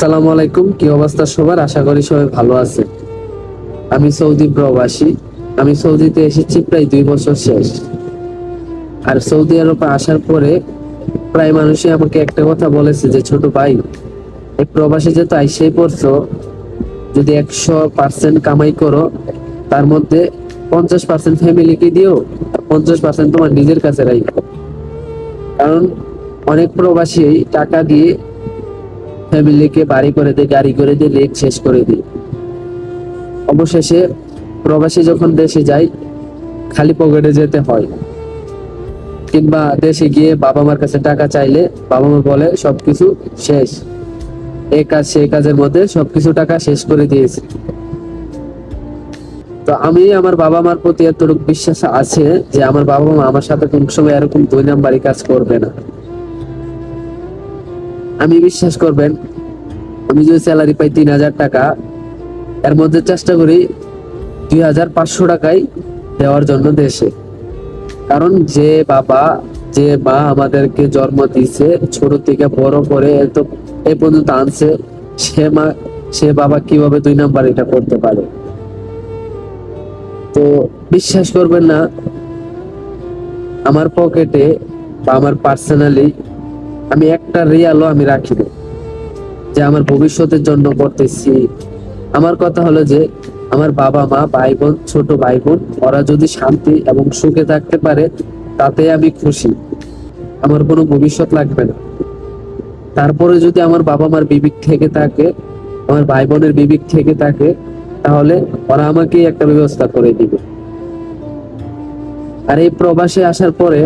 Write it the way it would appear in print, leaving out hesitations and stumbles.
আসসালামু আলাইকুম। কি অবস্থা সবার? আশা করি সবাই ভালো আছে। আমি সৌদি প্রবাসী। আমি সৌদিতে এসেছি প্রায় 2 বছর শেষ। আর সৌদি আরবে আসার পরে প্রায় মানুষই আমাকে একটা কথা বলেছে যে, ছোট ভাই, এই প্রবাসী যেহেতু আইসেই পড়ছো, যদি 100% কামাই করো, তার মধ্যে 50% ফ্যামিলিকে দিও, আর 50% তোমার নিজের কাছে রাখো। কারণ অনেক প্রবাসী টাকা দিয়ে ফ্যামিলিকে বাড়ি করে দিয়ে, গাড়ি করে দিয়ে, লেট শেষ করে দিয়ে অবশেষে প্রবাসী যখন দেশে যায়, খালি পকেটে যেতে হয়। কিংবা দেশে গিয়ে বাবা মার কাছে টাকা চাইলে বাবা মা বলে সবকিছু শেষ, এই কাজ সেই কাজের মধ্যে সবকিছু টাকা শেষ করে দিয়েছে। তো আমি আমার বাবা মার প্রতি এতটুকু বিশ্বাস আছে যে আমার বাবা মা আমার সাথে কোন সময় এরকম 2 নাম্বারি কাজ করবে না। আমি বিশ্বাস করবেন, আমি যদি স্যালারি পাই 3,000 টাকা, এর মধ্যে চেষ্টা করি 2,500 টাকাই দেওয়ার জন্য দেশে। কারণ যে বাবা, যে মা আমাদেরকে জন্ম দিয়েছে, ছোট থেকে বড় করে এত এ পর্যন্ত আনছে, সে মা, সে বাবা কিভাবে 2 নাম্বার এটা করতে পারে? তো বিশ্বাস করবেন না, আমার পকেটে বা আমার পার্সোনালি আমি একটা রিয়ালও আমি রাখি না যে আমার ভবিষ্যতের জন্য করতেছি। আমার কথা হলো যে আমার বাবা মা, ভাই বোন, ছোট ভাই বোন, ওরা যদি শান্তি এবং সুখে থাকতে পারে, তাতে আমি খুশি। আমার কোনো ভবিষ্যৎ লাগবে না। তারপরে যদি আমার বাবা মার বিবেক থেকে থাকে, আমার ভাই বোনের বিবেক থেকে থাকে, তাহলে ওরা আমাকে একটা ব্যবস্থা করে দিবে। আর এই প্রবাসে আসার পরে